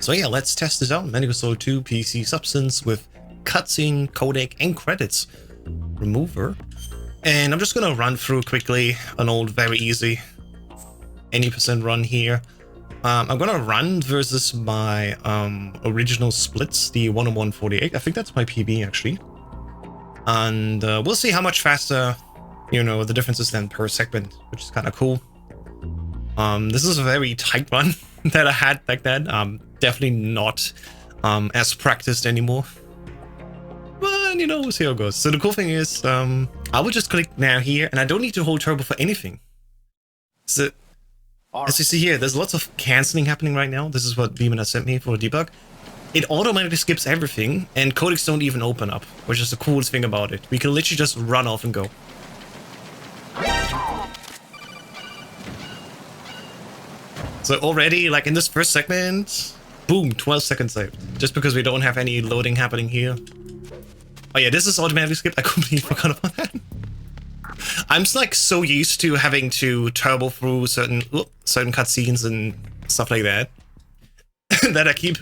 So yeah, let's test this out. Medical Store 2 PC Substance with cutscene, codec, and credits remover. And I'm just gonna run through quickly an old, very easy any percent run here. I'm gonna run versus my original splits, the 1:1:48. I think that's my PB actually. And we'll see how much faster, you know, the difference is then per segment, which is kind of cool. This is a very tight run that I had back then. Definitely not as practiced anymore. But, you know, we'll see how it goes. So the cool thing is, I will just click now here, and I don't need to hold turbo for anything. So, as you see here, there's lots of canceling happening right now. This is what Beeman has sent me for debug. It automatically skips everything, and codecs don't even open up, which is the coolest thing about it. We can literally just run off and go. So already, like in this first segment, boom, 12 seconds saved. Just because we don't have any loading happening here. Oh yeah, this is automatically skipped. I completely forgot about that. I'm just like so used to having to turbo through certain cutscenes and stuff like that that I keep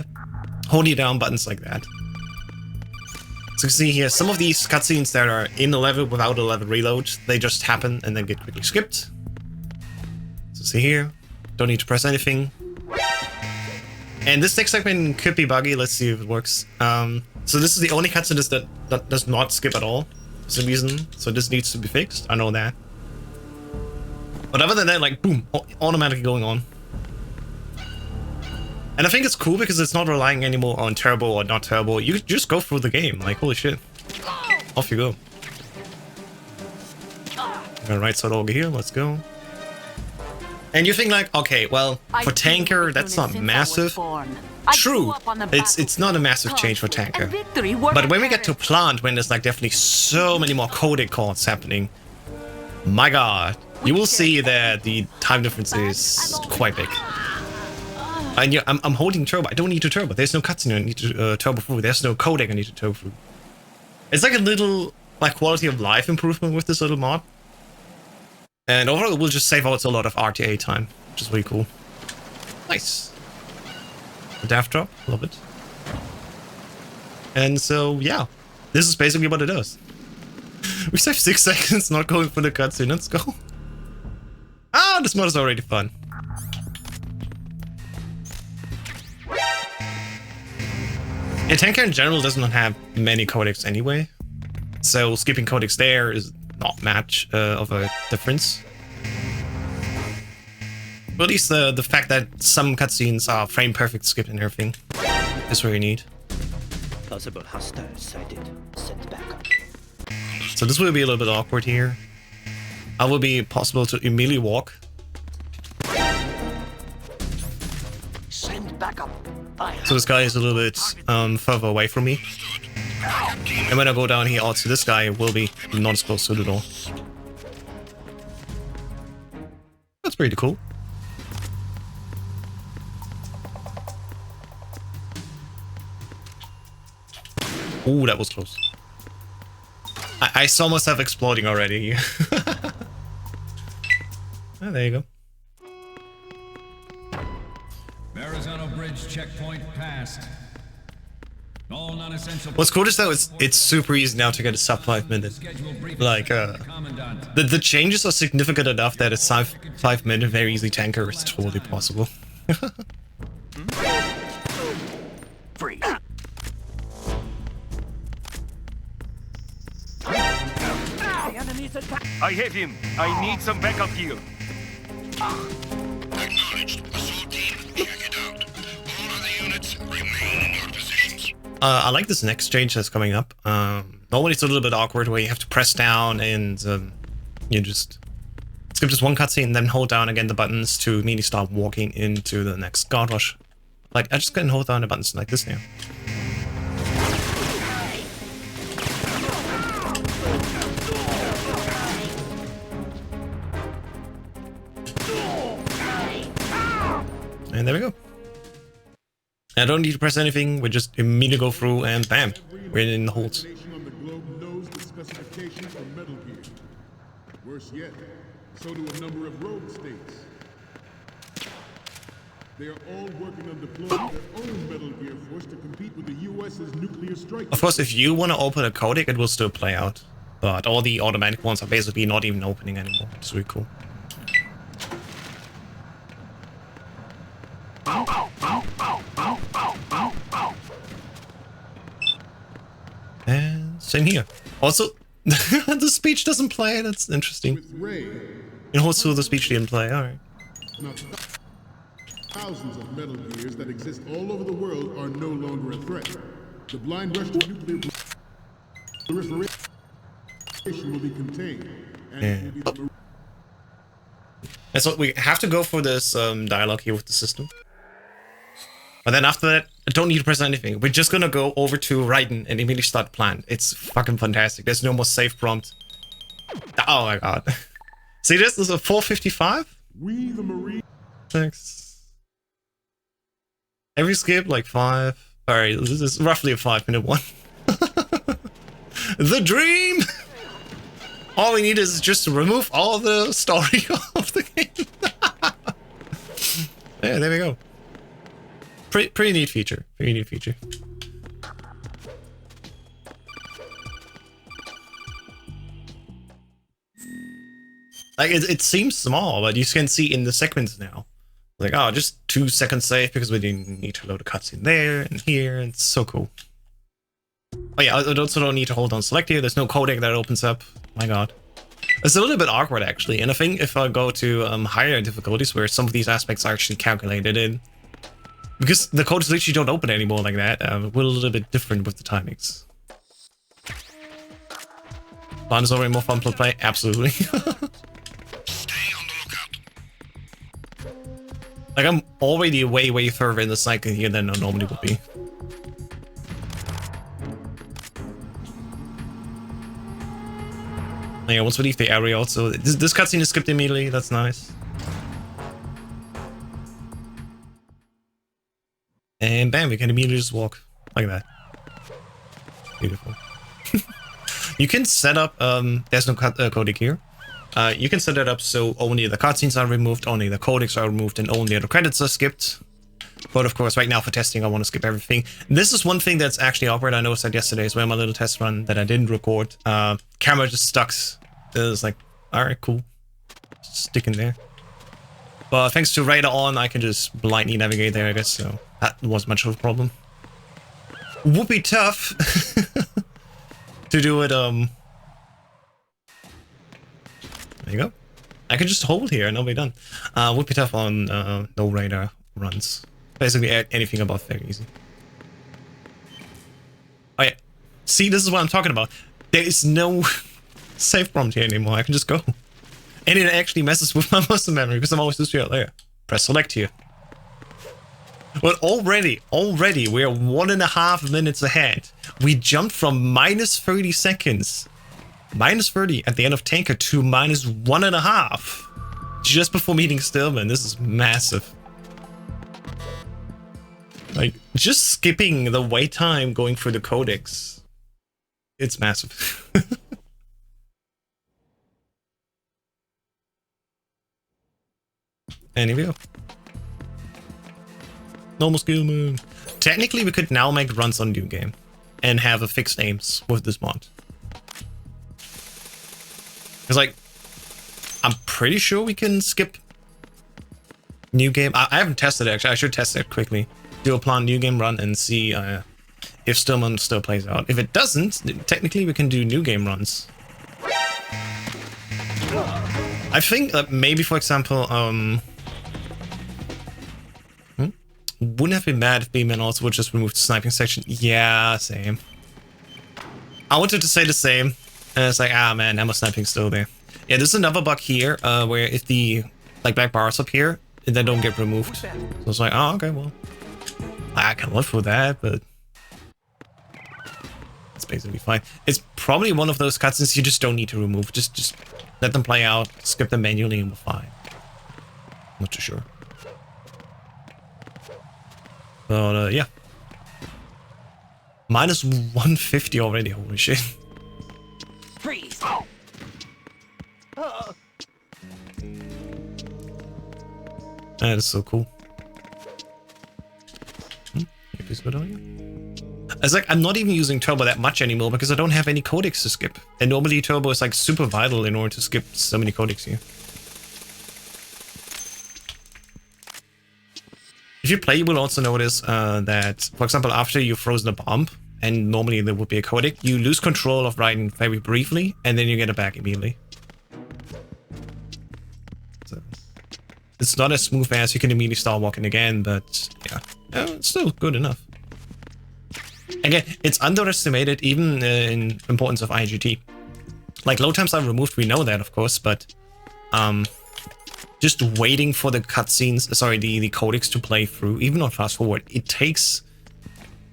holding down buttons like that. So you can see here, some of these cutscenes that are in the level without a level reload, they just happen and then get quickly skipped. So see here, don't need to press anything. And this next segment could be buggy. Let's see if it works. So this is the only cutscene that does not skip at all for some reason. So this needs to be fixed. I know that. But other than that, like boom, automatically going on. And I think it's cool because it's not relying anymore on turbo or not turbo. You just go through the game. Like holy shit, off you go. Got right side over here. Let's go. And you think like, okay, well, for tanker, that's not massive. True, it's not a massive change for tanker. But when we get to plant, when there's like definitely so many more codec calls happening, my god, you will see that the time difference is quite big. And yeah, I'm holding turbo. I don't need to turbo. There's no cutscene I need to turbo through. There's no codec I need to turbo through. It's like a little like quality of life improvement with this little mod. And overall, we'll just save out a lot of RTA time, which is really cool. Nice. A daft drop, love it. And so, yeah, this is basically what it does. We saved 6 seconds not going for the cutscene. Let's go. Ah, this mod is already fun. And tanker in general does not have many codecs anyway, so skipping codecs there is not much of a difference. But at least the fact that some cutscenes are frame perfect skipped and everything is really neat. Possible hostiles sighted. Send backup. So this will be a little bit awkward here. It will be possible to immediately walk. Send backup. So this guy is a little bit further away from me. And when I go down here also, this guy will be not as close to the door. That's pretty cool. Ooh, that was close. I saw myself exploding already. Oh, there you go. Arizona Bridge checkpoint passed. All non-essential. What's cool is though it's super easy now to get a sub 5 minute. Like the changes are significant enough that a sub 5 minute very easy tanker is totally possible. Free. I have him. I need some backup gear. Acknowledged. Assault team, check it out. All other units remain in your positions. I like this next change that's coming up. Normally it's a little bit awkward where you have to press down and you just skip just one cutscene and then hold down again the buttons to immediately start walking into the next guard rush. Like I just can hold down the buttons like this now. And there we go. I don't need to press anything, we just immediately go through and bam, we're in the holds. Worse yet, so do a number of rogue states. They are all working on deploying their own Metal Gear Force to compete with the US's nuclear strike. Of course, if you want to open a codec, it will still play out. But all the automatic ones are basically not even opening anymore. It's really cool. And same here. Also, the speech doesn't play. That's interesting. With Ray, In Hotsu, the speech didn't play. Alright. now thousands of Metal Gears that exist all over the world are no longer a threat. The blind rush to nuclear proliferation will be contained. And it will be the And so we have to go for this dialogue here with the system. But then after that, I don't need to press anything. We're just gonna go over to Raiden and immediately start plan. It's fucking fantastic. There's no more save prompt. Oh my god. See, this is a 455? We the Marine. 6. Every skip, like 5. Alright, this is roughly a 5-minute one. The dream! All we need is just to remove all the story of the game. Yeah, there we go. Pretty neat feature. Pretty neat feature. Like, it seems small, but you can see in the segments now. Like, oh, just 2 seconds save because we didn't need to load a cutscene there and here. And it's so cool. Oh yeah, I also don't need to hold on select here. There's no codec that opens up. My god. It's a little bit awkward actually. And I think if I go to higher difficulties where some of these aspects are actually calculated in, because the codes literally don't open anymore like that, we're a little bit different with the timings. Plan is already more fun to play? Absolutely. Stay on the lookout. Like, I'm already way further in the cycle here than I normally would be. Yeah, once we leave the area also, this cutscene is skipped immediately, that's nice. And bam, we can immediately just walk like that. Beautiful. You can set up, there's no codec here. You can set it up so only the cutscenes are removed, only the codecs are removed, and only the credits are skipped. But of course, right now for testing, I want to skip everything. This is one thing that's actually awkward. I noticed that yesterday as well, my little test run that I didn't record. Camera just stuck. It's like, alright, cool. Stick in there. But thanks to Radar on, I can just blindly navigate there, I guess, so that wasn't much of a problem. Would be tough to do it, there you go. I can just hold here and I'll be done. Would be tough on no radar runs. Basically anything above very easy. Oh yeah. See, this is what I'm talking about. There is no save prompt here anymore. I can just go. And it actually messes with my muscle memory because I'm always just here there. Press select here. But already we're 1.5 minutes ahead. We jumped from minus 30 seconds. Minus 30 at the end of Tanker to minus 1.5. Just before meeting Stillman. This is massive. Like, just skipping the wait time going through the codecs. It's massive. And here we go. Normal skill moon. Technically, we could now make runs on New Game and have a fixed aims with this mod. It's like, I'm pretty sure we can skip New Game. I haven't tested it actually. I should test it quickly. Do a plan New Game run and see if Stillman still plays out. If it doesn't, technically we can do New Game runs. I think that maybe, for example, wouldn't have been bad if B-Man also would just remove the sniping section. Yeah, same. I wanted to say the same. And it's like, ah man, ammo sniping's still there. Yeah, there's another bug here, where if the black bars up here, they don't get removed. So it's like, oh, okay, well, I can live with that, but it's basically fine. It's probably one of those cutscenes you just don't need to remove. Just let them play out, skip them manually, and we're fine. Not too sure. But yeah. Minus 150 already, holy shit. Freeze! That is so cool. Please go down here. It's like, I'm not even using turbo that much anymore because I don't have any codecs to skip. And normally turbo is like super vital in order to skip so many codecs here. If you play, you will also notice that, for example, after you've frozen a bomb, and normally there would be a codec, you lose control of Raiden very briefly, and then you get it back immediately. So, it's not as smooth as you can immediately start walking again, but yeah, it's still good enough. Again, it's underestimated even in importance of IGT. Like, load times are removed, we know that, of course, but just waiting for the cutscenes, sorry, the codecs to play through, even on fast forward, it takes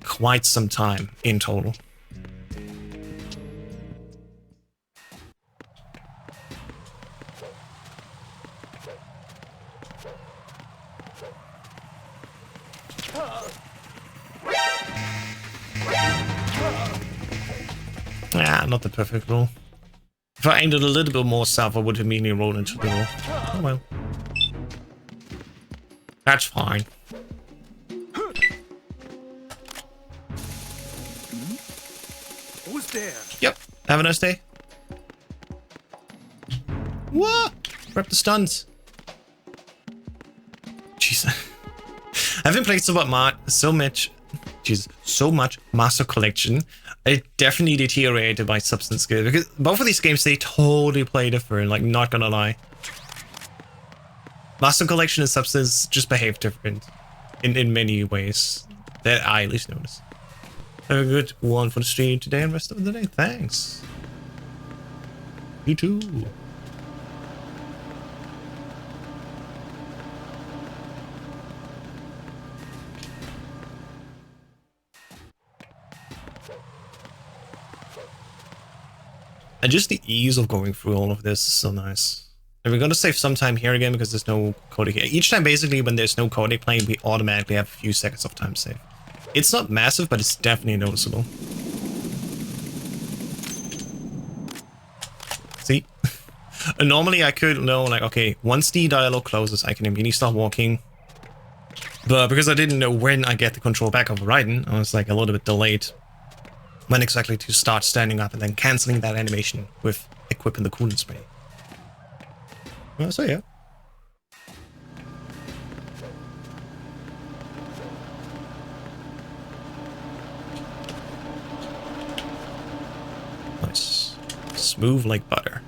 quite some time in total. Yeah, not the perfect roll. If I aimed it a little bit more south, I would immediately roll into the wall. Oh well. That's fine. Who's there? Yep. Have a nice day. What? Grab the stuns. Jeez. I haven't played so much Master Collection. It definitely deteriorated my substance skill because both of these games, they totally play different, like, not gonna lie. Master Collection and Substance just behave different in many ways that I at least notice. Have a good one for the stream today and rest of the day. Thanks. You too. And just the ease of going through all of this is so nice. And we're going to save some time here again because there's no codec here. Each time, basically, when there's no codec playing, we automatically have a few seconds of time save. It's not massive, but it's definitely noticeable. See? And normally I could know, like, okay, once the dialogue closes, I can immediately start walking. But because I didn't know when I get the control back over Raiden, I was like a little bit delayed when exactly to start standing up and then cancelling that animation with equipping the coolant spray. Well, so yeah. Nice. Smooth like butter.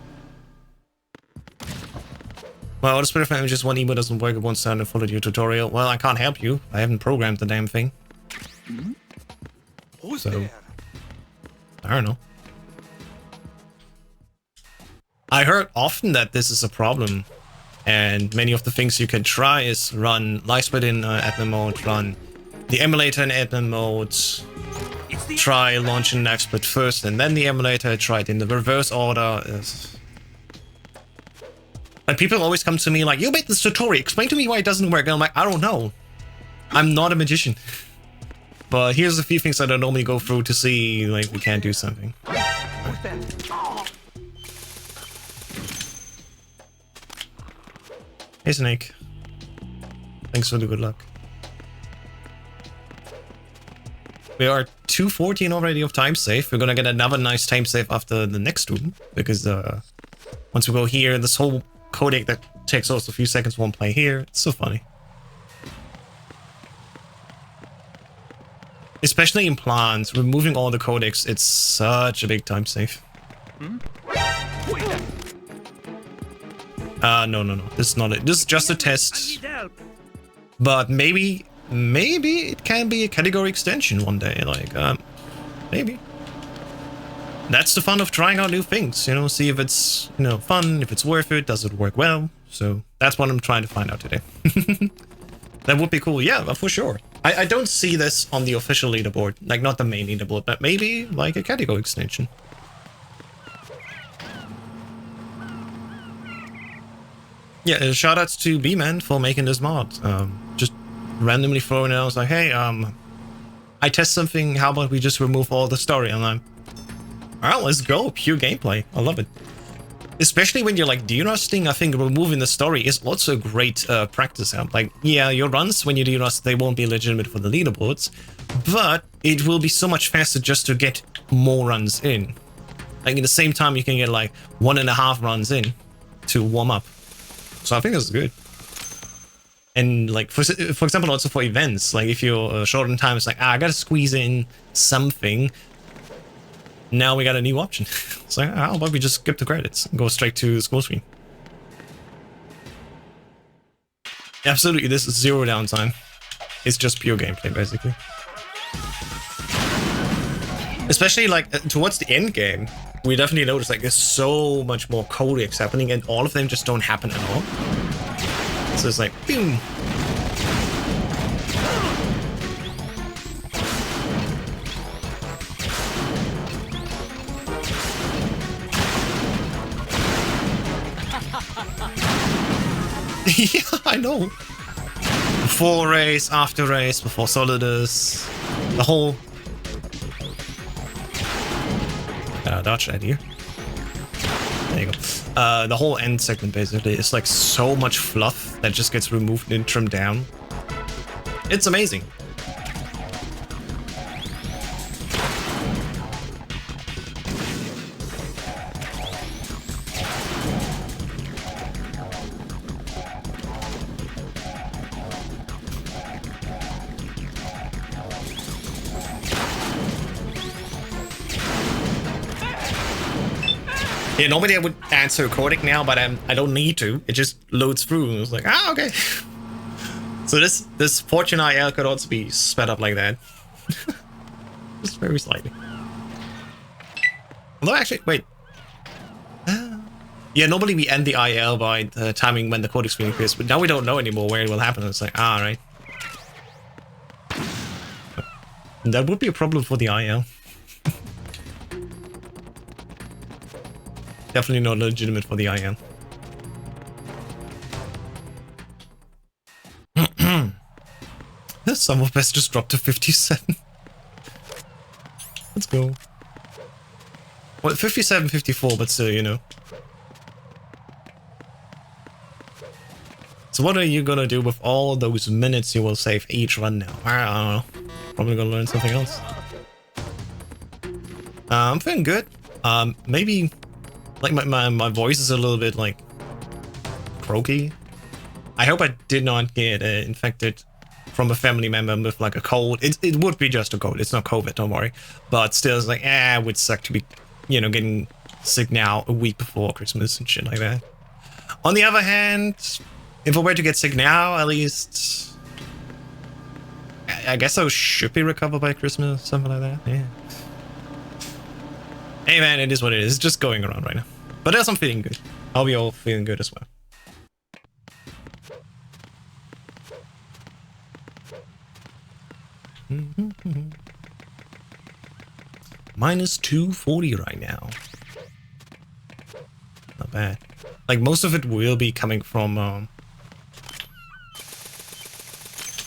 Well, the Spirit Fan just one emo doesn't work, it won't sound and follow your tutorial. Well, I can't help you. I haven't programmed the damn thing. Who's So, there? I don't know. I heard often that this is a problem, and many of the things you can try is run Lightsplit in admin mode, run the emulator in admin mode, try launching Lightsplit first and then the emulator, try it in the reverse order. And people always come to me like, you made this tutorial, explain to me why it doesn't work. And I'm like, I don't know. I'm not a magician. But here's a few things that I normally go through to see, like, we can't do something. Hey, Snake. Thanks for the good luck. We are 2:14 already of time save. We're gonna get another nice time save after the next room, because once we go here, this whole codec that takes also a few seconds won't play here. It's so funny. Especially in plants, removing all the codecs, it's such a big time save. No. This is not it. This is just a test. But maybe it can be a category extension one day. Like, maybe. That's the fun of trying out new things, you know, see if it's, you know, fun, if it's worth it, does it work well? So that's what I'm trying to find out today. That would be cool, yeah, for sure. I don't see this on the official leaderboard, like not the main leaderboard, but maybe like a category extension. Yeah, shoutouts to B-Man for making this mod. Just randomly throwing it out, I was like, hey, I test something, how about we just remove all the story? And I'm, alright, let's go, pure gameplay, I love it. Especially when you're like derusting, I think removing the story is also a great practice out. Like, yeah, your runs when you derust, they won't be legitimate for the leaderboards, but it will be so much faster just to get more runs in. Like in the same time, you can get like 1.5 runs in to warm up. So I think this is good. And like for example, also for events, like if you're short on time, it's like I gotta squeeze in something. Now we got a new option. So how about we just skip the credits and go straight to the school screen? Absolutely, this is zero downtime. It's just pure gameplay, basically. Especially like towards the end game, we definitely notice like there's so much more codecs happening, and all of them just don't happen at all. So it's like, boom. Yeah, I know. Before race, after race, before Solidus, the whole dodge that here. There you go. The whole end segment basically is like so much fluff that just gets removed and trimmed down. It's amazing. Yeah, normally I would answer codec now, but I don't need to. It just loads through, and it's like, ah, okay. So this Fortune IL could also be sped up like that, just very slightly. Although actually, wait. Yeah, normally we end the IL by the timing when the codec screen appears, but now we don't know anymore where it will happen. It's like, ah, right. That would be a problem for the IL. Definitely not legitimate for the IM. Some of us just dropped to 57. Let's go. Well, 57, 54, but still, you know. So what are you gonna do with all those minutes you will save each run now? I don't know. Probably gonna learn something else. I'm feeling good. Maybe... like my voice is a little bit like croaky. I hope I did not get infected from a family member with like a cold. It would be just a cold. It's not COVID, don't worry. But still, it's like, it would suck to be, you know, getting sick now a week before Christmas and shit like that. On the other hand, if I were to get sick now, at least I guess I should be recovered by Christmas, something like that. Yeah. Hey man, it is what it is. It's just going around right now. But else I'm feeling good. I'll be all feeling good as well. Minus 240 right now. Not bad. Like most of it will be coming from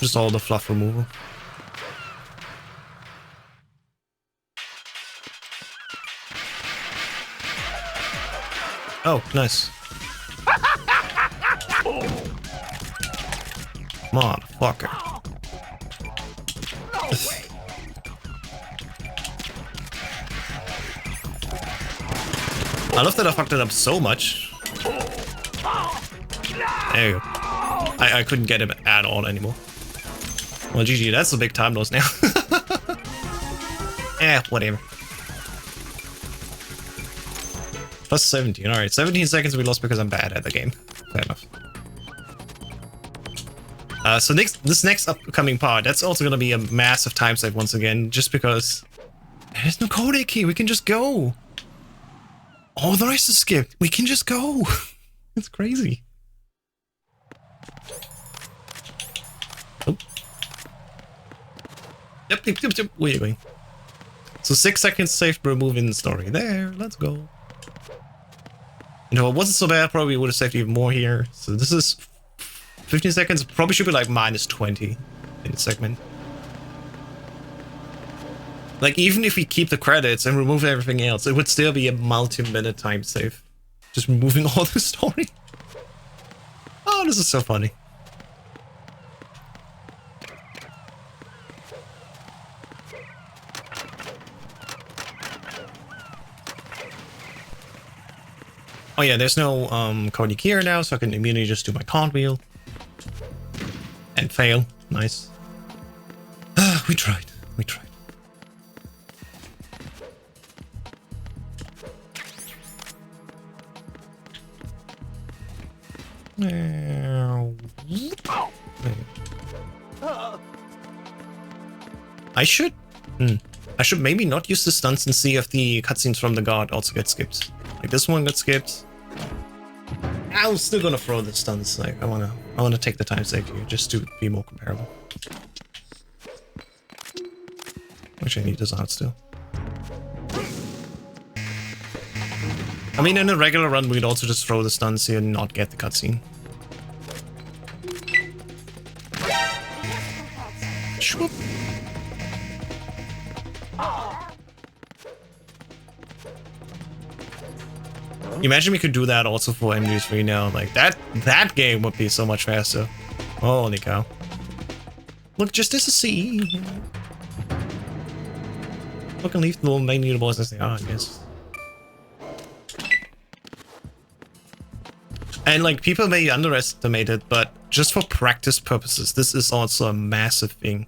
just all the fluff removal. Oh, nice. Motherfucker. I love that I fucked it up so much. There you go. I couldn't get him at all anymore. Well, GG, that's a big time loss now. Whatever. Plus 17. Alright, 17 seconds we lost because I'm bad at the game. Fair enough. So this next upcoming part, that's also gonna be a massive time save once again, just because there's no codec here. We can just go. All the rest is skipped. We can just go. It's crazy. Oh. Yep. Where are you going? So 6 seconds saved removing the story. There, let's go. You know, it wasn't so bad. Probably would have saved even more here. So this is 15 seconds. Probably should be like minus 20 in the segment. Like, even if we keep the credits and remove everything else, it would still be a multi-minute time save. Just removing all the story. Oh, this is so funny. Oh yeah, there's no Cody here now, so I can immediately just do my cartwheel. And fail. Nice. We tried. We tried. I should maybe not use the stunts and see if the cutscenes from the god also get skipped. Like this one got skipped. I'm still gonna throw the stunts. Like I wanna take the time save here just to be more comparable. Which I need this out still. I mean, in a regular run, we'd also just throw the stunts here and not get the cutscene. Shwoop. Imagine we could do that also for MG3 now. Like that game would be so much faster. Holy cow. Look, just as a C. Look and leave the little main leaderboards as they are, I guess. And like people may underestimate it, but just for practice purposes, this is also a massive thing.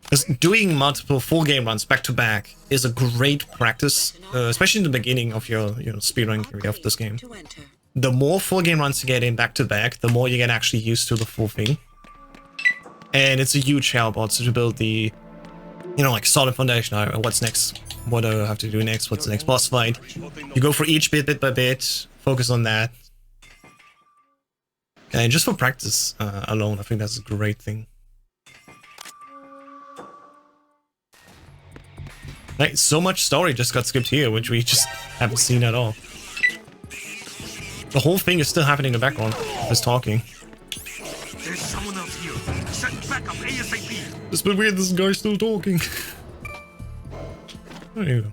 Because doing multiple full game runs back to back is a great practice, especially in the beginning of your speedrun career of this game. The more full game runs you get in back to back, the more you get actually used to the full thing. And it's a huge help also to build the, like solid foundation. What's next? What do I have to do next? What's the next boss fight? You go for each bit by bit, focus on that. And just for practice alone, I think that's a great thing. Like, so much story just got skipped here, which we just haven't seen at all. The whole thing is still happening in the background. Just talking. There's someone else here. Send back up ASAP. It's been weird, this guy's still talking. There you go.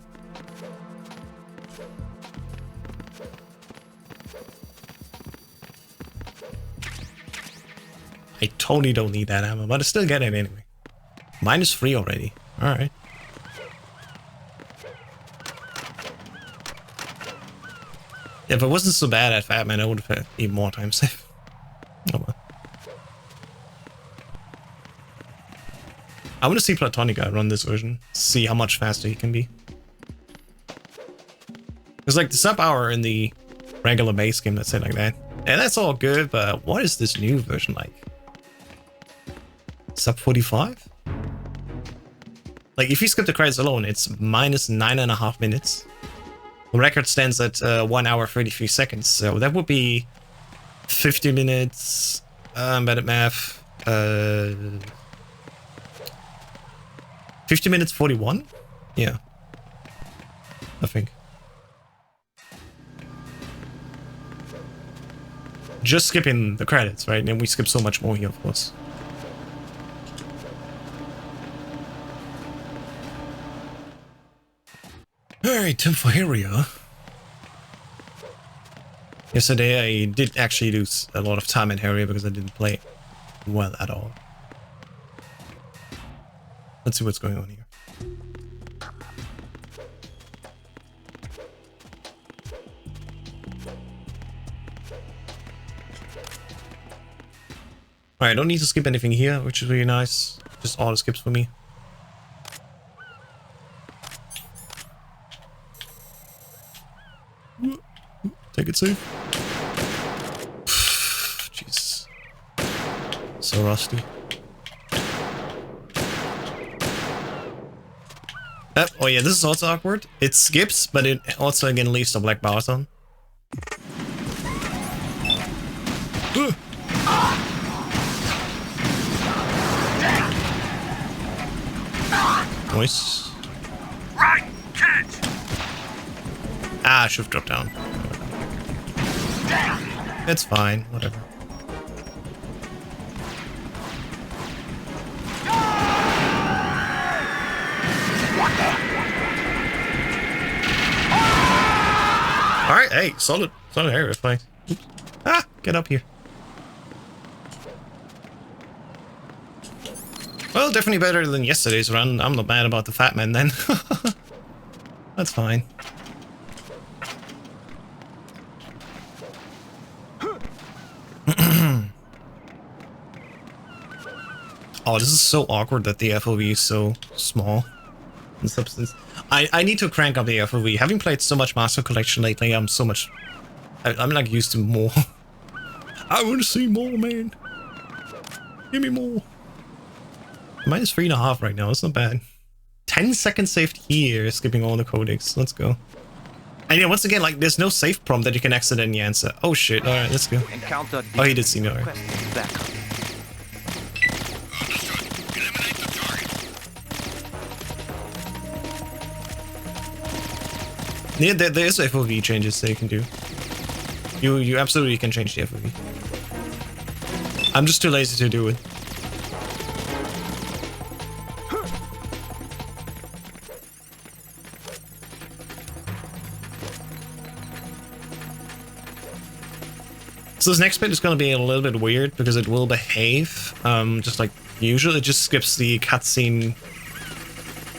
I totally don't need that ammo, but I still get it anyway. -3 already. Alright. If it wasn't so bad at Fatman, I would have had even more time save. Oh well. I want to see Platonica run this version. See how much faster he can be. Because like the sub hour in the regular base game, let's say like that. And that's all good, but what is this new version like? Sub 45? Like if you skip the credits alone, it's -9.5 minutes. The record stands at 1 hour 33 seconds, so that would be 50 minutes. Bad at math. 50 minutes 41? Yeah. I think. Just skipping the credits, right? And we skip so much more here, of course. Alright, time for area. Yesterday I did actually lose a lot of time in area because I didn't play well at all. Let's see what's going on here. Alright, I don't need to skip anything here, which is really nice. Just auto skips for me. Take it safe. Jeez. So rusty. Oh yeah, this is also awkward. It skips, but it also again leaves the black bars on. Nice. Right, catch. Ah, I should have dropped down. It's fine, whatever. Alright, hey, solid area fight. Ah, get up here. Well, definitely better than yesterday's run. I'm not mad about the fat man then. That's fine. Oh, this is so awkward that the FOV is so small in substance. I need to crank up the FOV. Having played so much Master Collection lately, I'm like used to more. I want to see more, man. Give me more. Minus 3.5 right now. It's not bad. 10 seconds saved here, skipping all the codecs. Let's go. And yeah, once again, like, there's no save prompt that you can accidentally answer. Oh shit, alright, let's go. Encountered Oh, he did see me, alright. requesting backup. Understood. Eliminate the target. Yeah, there's FOV changes that you can do. You absolutely can change the FOV. I'm just too lazy to do it. So this next bit is going to be a little bit weird because it will behave just like usual. It just skips the cutscene,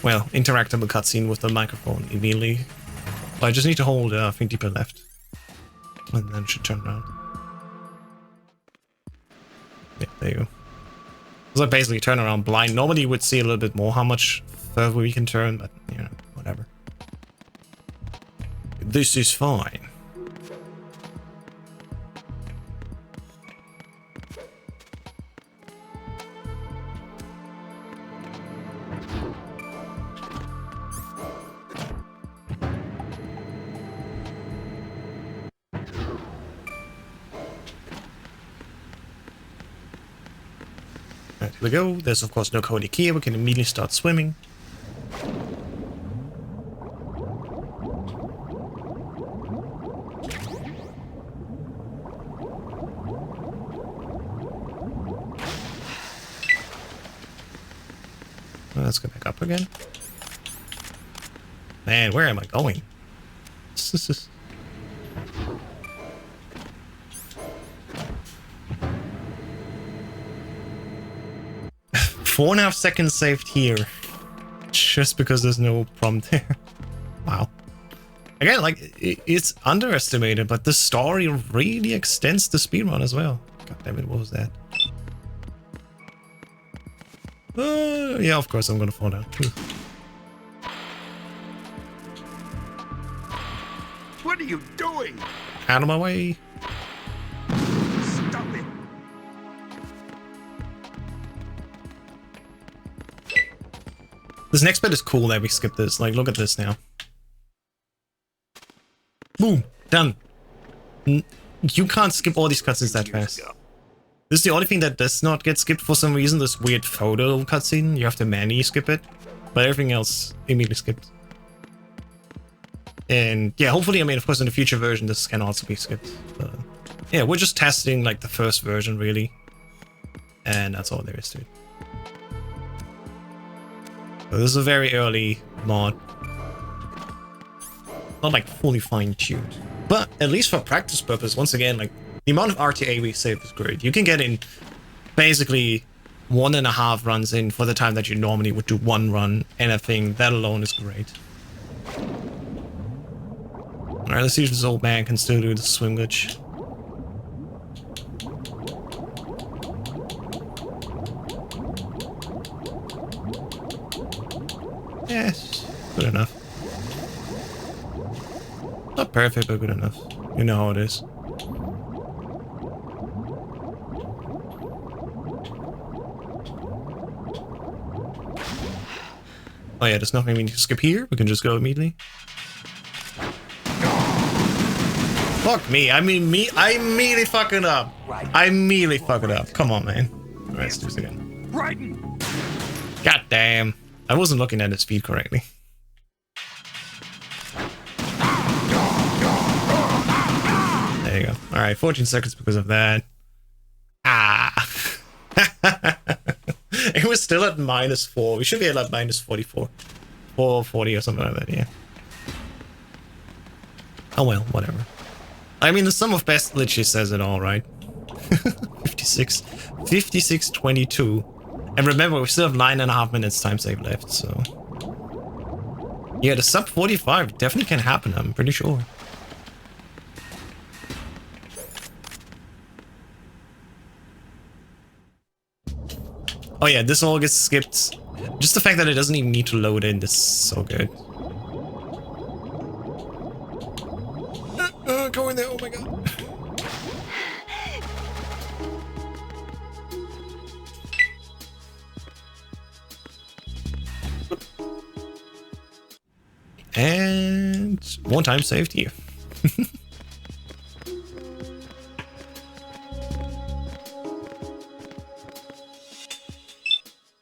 well, interactable cutscene with the microphone immediately. But I just need to hold, I think, deeper left. And then it should turn around. Yeah, there you go. So basically turn around blind. Normally you would see a little bit more how much further we can turn, but, you know, whatever. This is fine. Right, here we go. There's of course no codec here. We can immediately start swimming. Let's go back up again. Man, where am I going? 4.5 seconds saved here. Just because there's no prompt there. Wow. Again, like, it's underestimated, but the story really extends the speedrun as well. God damn it, what was that? Yeah, of course I'm gonna fall down. What are you doing? Out of my way. Stop it. This next bit is cool that we skipped this. Like, look at this now. Boom. Done. You can't skip all these cutscenes that fast. This is the only thing that does not get skipped for some reason. This weird photo cutscene. You have to manually skip it. But everything else immediately skipped. And yeah, hopefully, I mean, of course, in the future version, this can also be skipped. But, yeah, we're just testing, like, the first version, really. And that's all there is to it. So this is a very early mod. Not, like, fully fine-tuned. But at least for practice purpose, once again, like, the amount of RTA we save is great. You can get in basically 1.5 runs in for the time that you normally would do 1 run. And I think that alone is great. Alright, let's see if this old man can still do the swim glitch. Yes, good enough. Not perfect, but good enough. You know how it is. Oh yeah, there's nothing we need to skip here. We can just go immediately. Fuck me. I immediately fuck it up. I immediately fuck it up. Come on, man. Alright, let's do this again. God damn. I wasn't looking at his feed correctly. There you go. Alright, 14 seconds because of that. Ah. It was still at -4. We should be at like -44. 440 or something like that, yeah. Oh well, whatever. I mean, the sum of best glitches says it all, right? 56:22. And remember, we still have 9.5 minutes time save left, so... Yeah, the sub 45 definitely can happen, I'm pretty sure. Oh yeah, this all gets skipped. Just the fact that it doesn't even need to load in is so good. Go in there, oh my god. And one time saved here.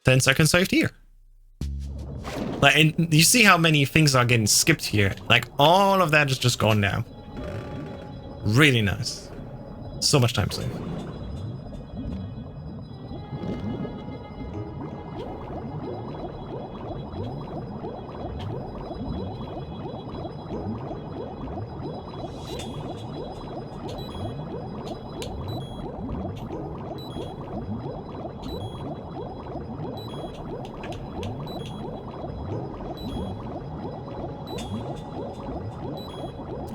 10 seconds saved here. Like, and you see how many things are getting skipped here. Like, all of that is just gone now. Really nice. So much time saved.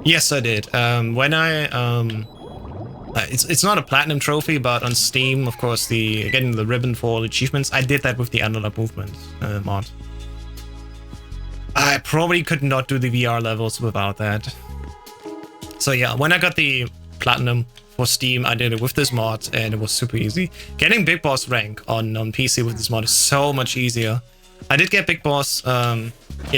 Yes, I did. When it's not a platinum trophy, but on Steam, of course, getting the ribbon for all achievements, I did that with the analog movement mod. I probably could not do the VR levels without that. So yeah, when I got the platinum for Steam, I did it with this mod, and it was super easy. Getting Big Boss rank on PC with this mod is so much easier. I did get Big Boss in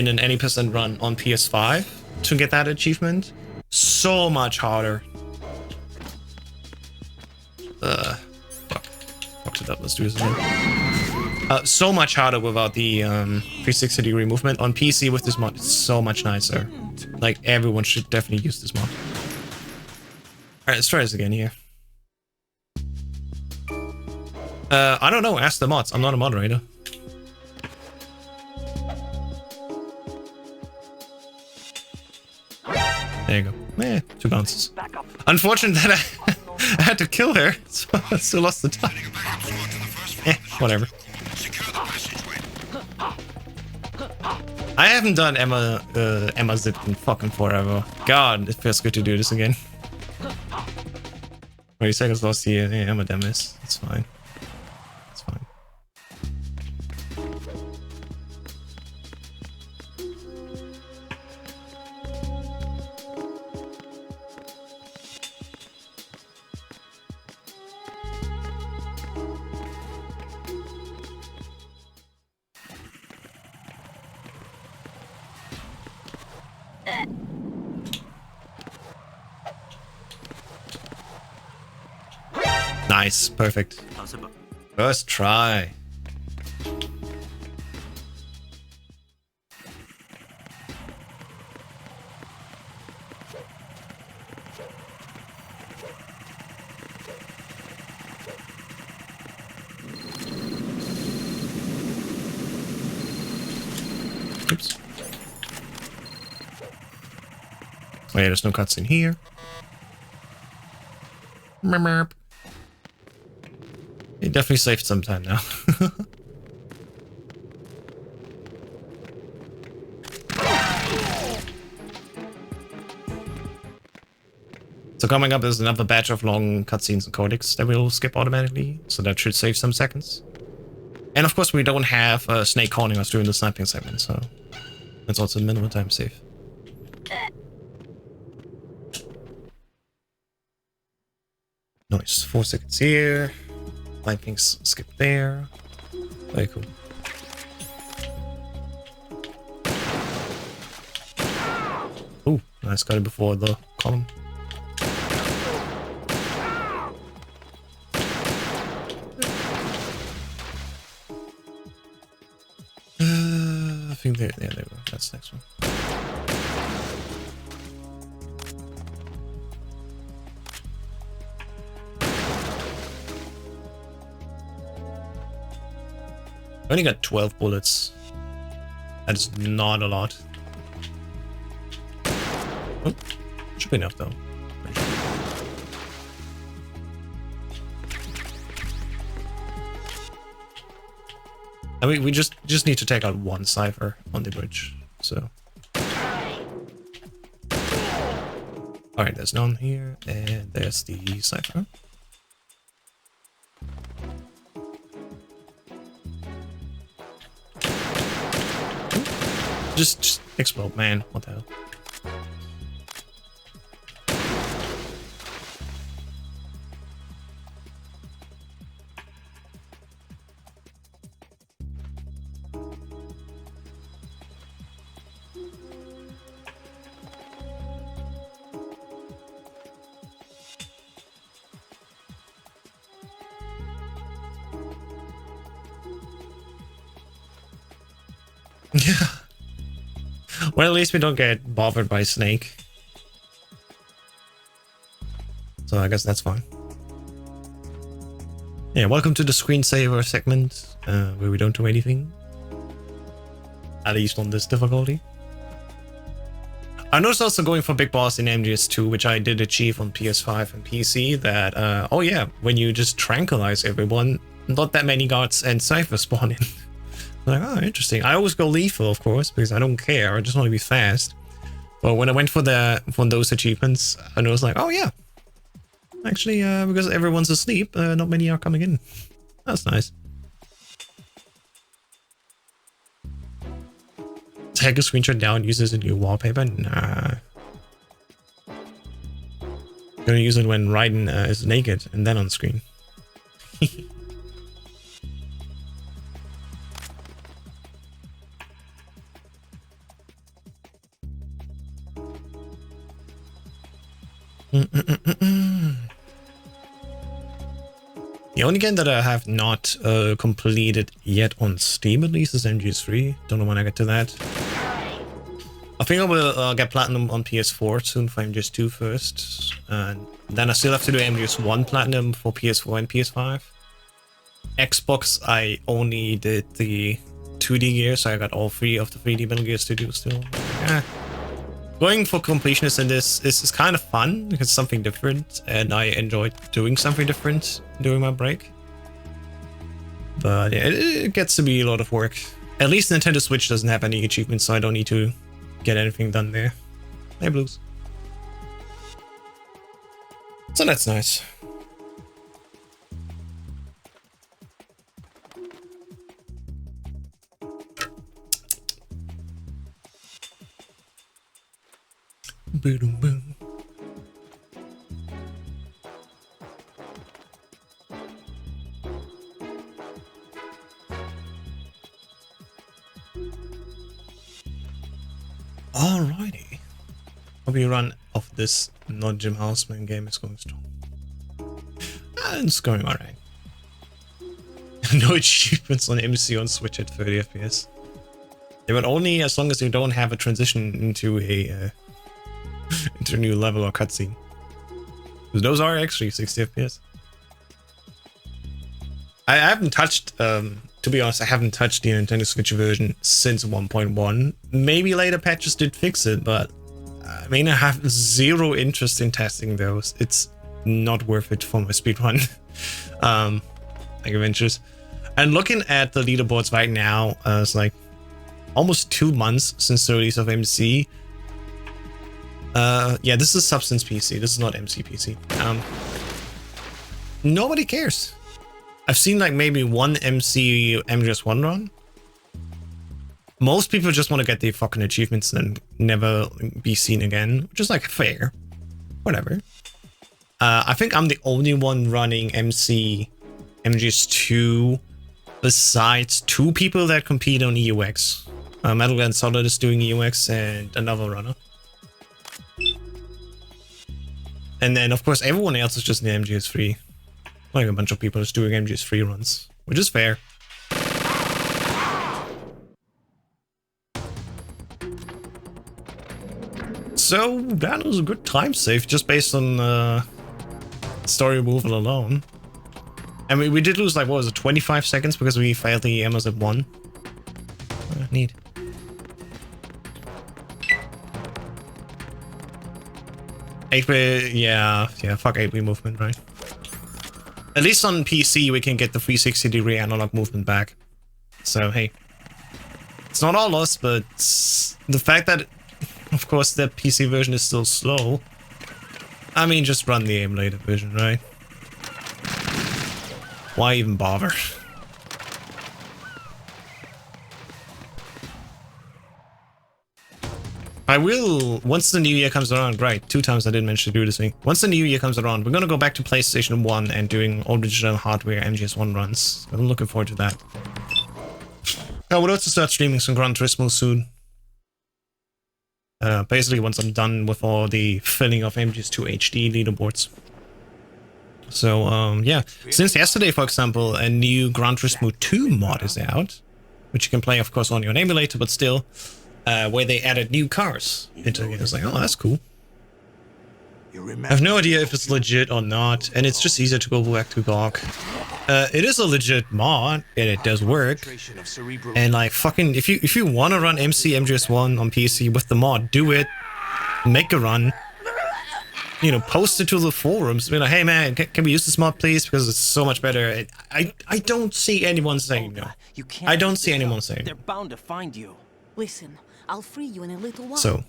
an any percent run on PS5 to get that achievement. So much harder. Fucked it up. Let's do this again. So much harder without the 360-degree movement. On PC with this mod, it's so much nicer. Like, everyone should definitely use this mod. Alright, let's try this again here. I don't know. Ask the mods. I'm not a moderator. There you go. 2 bounces. Unfortunate that I had to kill her, so I still lost the time. Whatever. I haven't done Emma Zip in fucking forever. God, it feels good to do this again. 20 seconds lost here. Yeah, Emma Demis. It's fine. It's fine. Nice, perfect. First try. Oops. Oh yeah, there's no cutscene here. Merp. It definitely saved some time now. So coming up is another batch of long cutscenes and codecs that will skip automatically, so that should save some seconds. And of course we don't have Snake calling us during the sniping segment, so that's also a minimum time save. Nice, 4 seconds here. 5 things skip there. Very cool. Ooh, nice, got it before the column. I think there we go. That's the next one. I only got 12 bullets. That is not a lot. Oh, should be enough though. I mean, we just need to take out one cipher on the bridge. So, all right, there's none here, and there's the cipher. Just explode, man. What the hell? Yeah. Well, at least we don't get bothered by Snake. So I guess that's fine. Yeah, welcome to the screensaver segment, where we don't do anything. At least on this difficulty. I noticed also going for Big Boss in MGS2, which I did achieve on PS5 and PC, that, oh yeah, when you just tranquilize everyone, not that many guards and ciphers spawn in. Like, oh, interesting. I always go lethal, of course, because I don't care. I just want to be fast. But when I went for those achievements, I was like, oh yeah. Actually, because everyone's asleep, not many are coming in. That's nice. Take a screenshot down, uses a new wallpaper? Nah. Gonna use it when Raiden is naked and then on screen. The only game that I have not completed yet on Steam, at least, is MGS3. Don't know when I get to that. I think I will get Platinum on PS4 soon for MGS2 first. And then I still have to do MGS1 Platinum for PS4 and PS5. Xbox, I only did the 2D gear, so I got all 3 of the 3D Metal Gears to do still. Yeah. Going for completionist in this is kind of fun because it's something different, and I enjoyed doing something different during my break. But yeah, it gets to be a lot of work. At least Nintendo Switch doesn't have any achievements, so I don't need to get anything done there. Hey, Blues. So that's nice. Boom, boom. Alrighty. Hope your run of this not Jim Houseman game is going strong. And it's going alright. No achievements on MC on Switch at 30 FPS. Yeah, but only as long as you don't have a transition into a into a new level or cutscene. Because those are actually 60 FPS. I haven't touched, to be honest, I haven't touched the Nintendo Switch version since 1.1. Maybe later patches did fix it, but I mean, I have zero interest in testing those. It's not worth it for my speedrun like adventures. And looking at the leaderboards right now, it's like almost 2 months since the release of MC. Yeah, this is Substance PC. This is not MC PC. Nobody cares. I've seen like maybe one MC MGS1 run. Most people just want to get the fucking achievements and never be seen again, which is like fair. Whatever. I think I'm the only one running MGS2 besides 2 people that compete on EUX. Metal Gear Solid is doing EUX and another runner. And then, of course, everyone else is just in the MGS3. Like a bunch of people is doing MGS3 runs, which is fair. So, that was a good time save, just based on story removal alone. I mean, we did lose, like, what was it, 25 seconds because we failed the EMS at 1. Neat. Yeah, fuck 8-way movement, right? At least on PC we can get the 360-degree analog movement back. So, hey. It's not all lost, but the fact that, of course, the PC version is still slow. I mean, just run the emulator version, right? Why even bother? I will, once the new year comes around, right, 2 times I didn't mention to do this thing. Once the new year comes around, we're gonna go back to PlayStation 1 and doing original hardware MGS1 runs. I'm looking forward to that. I would also start streaming some Gran Turismo soon. Basically once I'm done with all the filling of MGS2 HD leaderboards. So, yeah. Since yesterday, for example, a new Gran Turismo 2 mod is out, which you can play, of course, on your emulator, but still, where they added new cars into it. It's like, oh, that's cool. I have no idea if it's legit or not, and it's just easier to go back to GOG. It is a legit mod, and it does work. And like, fucking, if you want to run MGS1 on PC with the mod, do it. Make a run. You know, post it to the forums. Be like, hey man, can we use this mod please? Because it's so much better. I don't see anyone saying no. I don't see anyone saying no. They're bound to find you. Listen, I'll free you in a little while. So,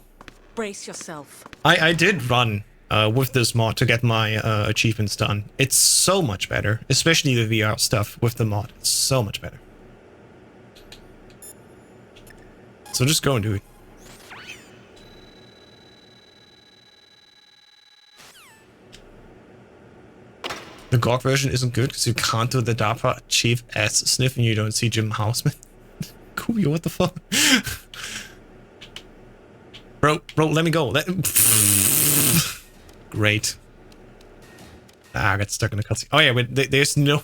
brace yourself. I did run with this mod to get my achievements done. It's so much better, especially the VR stuff with the mod. It's so much better. So just go and do it. The GOG version isn't good because you can't do the DARPA chief ass sniff and you don't see Jim Houseman. Kubi, what the fuck? Bro, let me go. Great. Ah, I got stuck in the cutscene. Oh yeah, but there's no...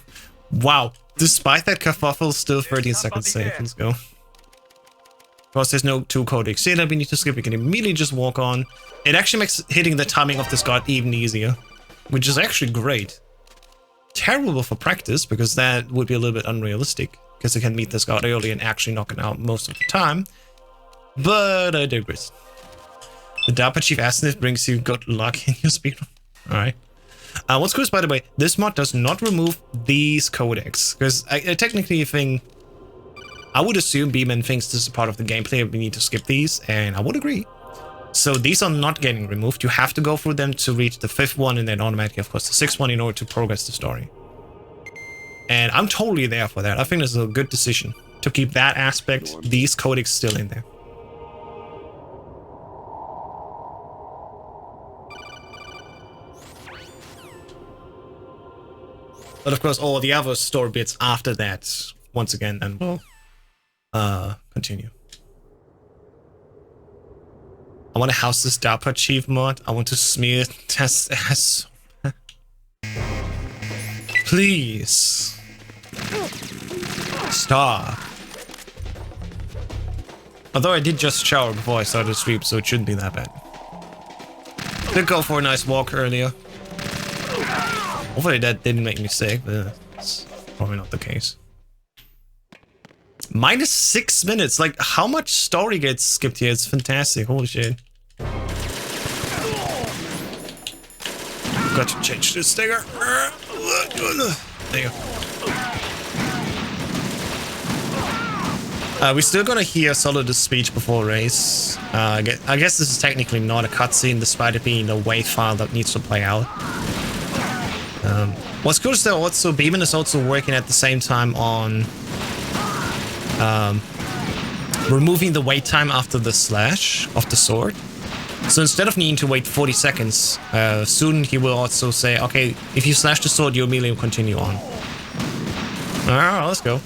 Wow. Despite that kerfuffle, still 13 seconds safe. Let's go. Of course, there's no 2 codecs here that we need to skip. We can immediately just walk on. It actually makes hitting the timing of this guard even easier, which is actually great. Terrible for practice, because that would be a little bit unrealistic, because you can meet this guard early and actually knock it out most of the time. But I digress. The DARPA Chief Asnith brings you good luck in your speedrun. Alright. What's cool is, by the way, this mod does not remove these codecs, because I technically think... I would assume B-Man thinks this is part of the gameplay, we need to skip these, and I would agree. So these are not getting removed. You have to go through them to reach the 5th one, and then automatically, of course, the 6th one in order to progress the story. And I'm totally there for that. I think this is a good decision to keep that aspect, these codecs still in there. But of course, all the other story bits after that, once again, and we'll continue. I want to house this DARPA Chief mod. I want to smear test ass. Please. Stop. Although I did just shower before I started the stream, so it shouldn't be that bad. Did go for a nice walk earlier. Hopefully that didn't make me sick, but it's probably not the case. Minus 6 minutes. Like, how much story gets skipped here? It's fantastic. Holy shit. Got to change this stinger. There you go. We're still gonna hear Solidus' speech before race. I guess this is technically not a cutscene, despite it being a WAV file that needs to play out. What's cool is that also Beeman is also working at the same time on removing the wait time after the slash of the sword. So instead of needing to wait 40 seconds, soon he will also say, okay, if you slash the sword, you immediately continue on. Alright, let's go.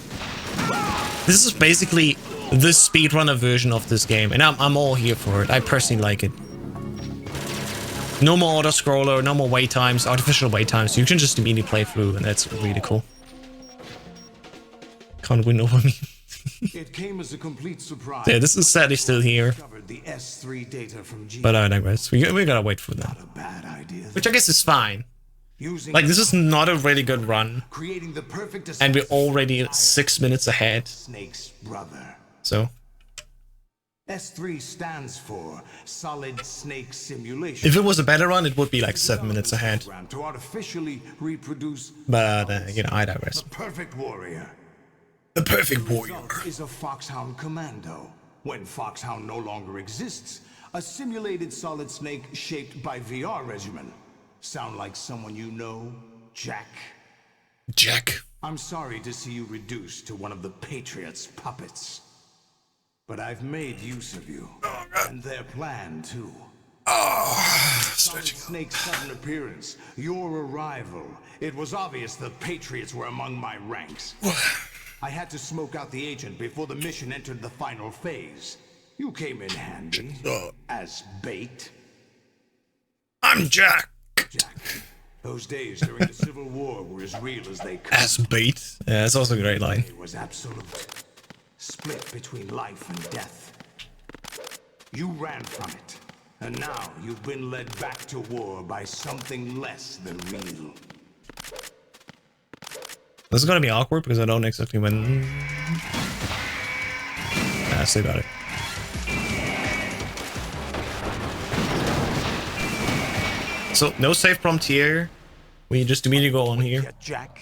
This is basically the speedrunner version of this game, and I'm all here for it. I personally like it. No more auto-scroller, no more wait times, artificial wait times. You can just immediately play through, and that's really cool. Can't win over me. It came as a complete surprise. Yeah, this is sadly still here. The S3 data from But I digress. We gotta wait for that. Which I guess is fine. Like, this is not a really good run. Creating the perfect and we're already 6 minutes ahead. Snake's brother. So. S3 stands for Solid Snake Simulation. If it was a better run, it would be like 7 minutes ahead. To artificially reproduce, but, you know, I digress. The perfect warrior. The perfect warrior is a Foxhound commando. When Foxhound no longer exists, a simulated Solid Snake shaped by VR regimen. Sound like someone you know, Jack? Jack. I'm sorry to see you reduced to one of the Patriots' puppets. But I've made use of you. Oh And their plan, too. Oh, Solid Snake's sudden appearance, your arrival. It was obvious the Patriots were among my ranks. I had to smoke out the agent before the mission entered the final phase. You came in handy. As bait. I'm Jack. Jack, those days during the Civil War were as real as they come. As bait. Yeah, that's also a great line. It was absolute. Split between life and death. You ran from it. And now you've been led back to war by something less than real. This is gonna be awkward because I don't exactly when. Say about it. So no save prompt here. We just immediately go on here, Jack.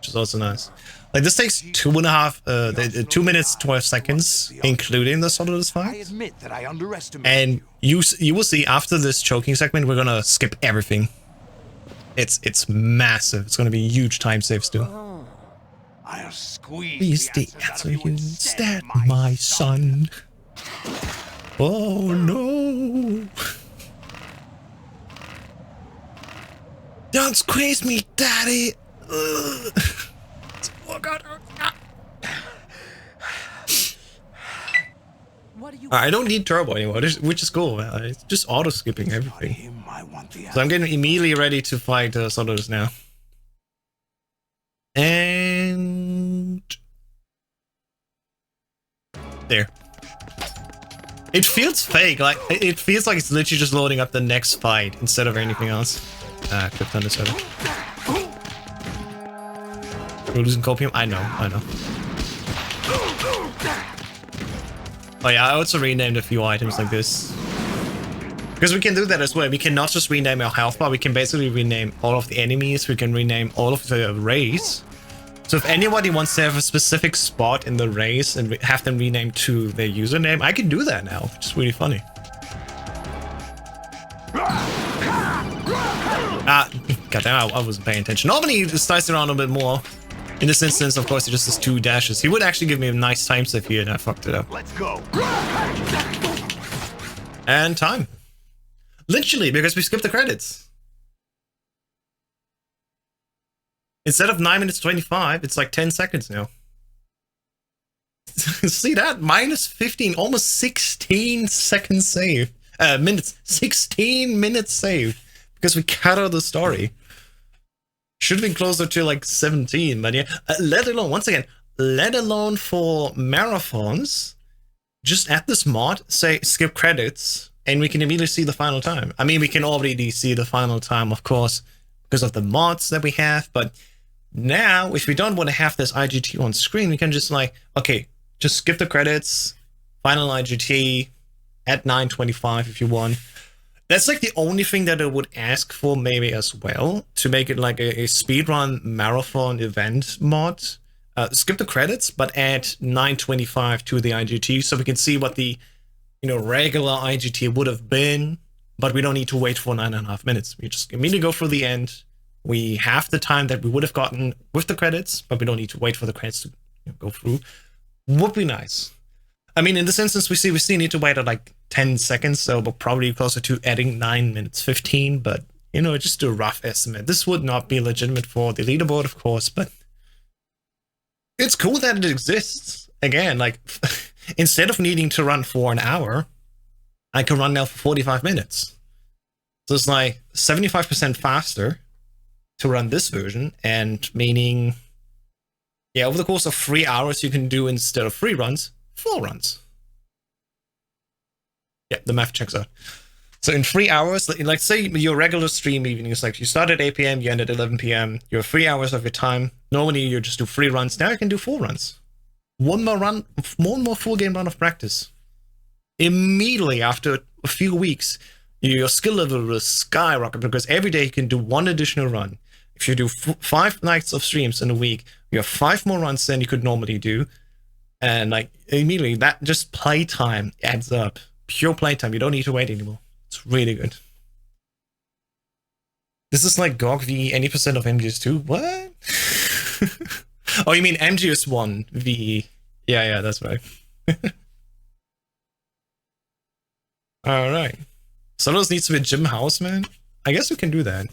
which is also nice. Like this takes 2 minutes 12 seconds, including the Solidus I fight. admit that I underestimated And you will see after this choking segment, we're gonna skip everything. It's massive. It's gonna be huge time saves too. I'll squeeze Please the stay answers out answer of you you instead, my son. Oh no! Don't squeeze me, daddy! Ugh. Oh god! What do you I don't need turbo anymore, which is cool. It's just auto skipping everything. him. I want the So I'm getting immediately ready to fight Solidus now. And there. It feels fake. Like it feels like it's literally just loading up the next fight instead of anything else. Clip on this over. We're losing copium. I know. Oh yeah, I also renamed a few items like this. Because we can do that as well. We can not just rename our health bar, we can basically rename all of the enemies, we can rename all of the race. So if anybody wants to have a specific spot in the race and have them renamed to their username, I can do that now, which is really funny. Goddamn, I wasn't paying attention. Normally he slices around a bit more. In this instance, of course, he just has 2 dashes. He would actually give me a nice time save here, and I fucked it up. Let's go. And time. Literally, because we skipped the credits. Instead of 9 minutes 25, it's like 10 seconds now. See that? Minus 15, almost 16 seconds save. Minutes. 16 minutes save. Because we cut out the story. Should have been closer to like 17, but yeah. Let alone, once again, let alone for marathons, just add this mod, say skip credits, and we can immediately see the final time. I mean, we can already see the final time, of course, because of the mods that we have, but now, if we don't want to have this IGT on screen, we can just like, okay, just skip the credits, final IGT at 9:25 if you want. That's like the only thing that I would ask for maybe as well, to make it like a speedrun marathon event mod. Skip the credits, but add 9:25 to the IGT so we can see what the regular IGT would have been, but we don't need to wait for 9.5 minutes. We just immediately go for the end. We have the time that we would have gotten with the credits, but we don't need to wait for the credits to go through. Would be nice. I mean, in this instance, we still need to wait at like 10 seconds, so we're probably closer to adding 9 minutes 15, but, just a rough estimate. This would not be legitimate for the leaderboard, of course, but it's cool that it exists. Again, like, instead of needing to run for an hour, I can run now for 45 minutes. So it's like 75% faster to run this version, and meaning, yeah, over the course of 3 hours, you can do, instead of 3 runs, 4 runs. Yeah, the math checks out. So in 3 hours, like say your regular stream evening is like you start at 8 p.m., you end at 11 p.m., you have 3 hours of your time. Normally you just do 3 runs. Now you can do 4 runs. One more full game run of practice. Immediately after a few weeks, your skill level will skyrocket because every day you can do 1 additional run. If you do 5 nights of streams in a week, you have 5 more runs than you could normally do. And like immediately that just playtime adds up. Pure playtime. You don't need to wait anymore. It's really good. This is like GOG v any percent of MGS2. What? Oh, you mean MGS1 v? Yeah, that's right. All right. Solos needs to be a gym house, man. I guess we can do that.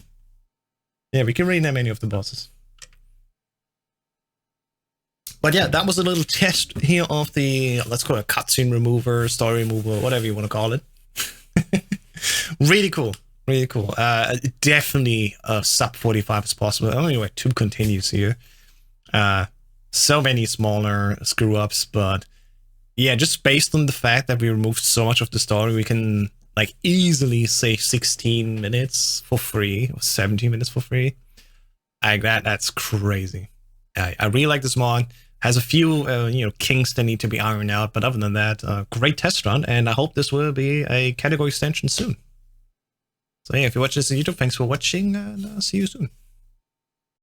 Yeah, we can rename any of the bosses. But yeah, that was a little test here of the, let's call it a cutscene remover, story remover, whatever you want to call it. Really cool. Really cool. Definitely sub 45 as possible. Only like 2 continues here. So many smaller screw-ups, but yeah, just based on the fact that we removed so much of the story, we can like easily save 16 minutes for free, or 17 minutes for free. Like that's crazy. I really like this mod. Has a few kinks that need to be ironed out, but other than that, great test run, and I hope this will be a category extension soon. So yeah, if you watch this on YouTube, thanks for watching, and see you soon.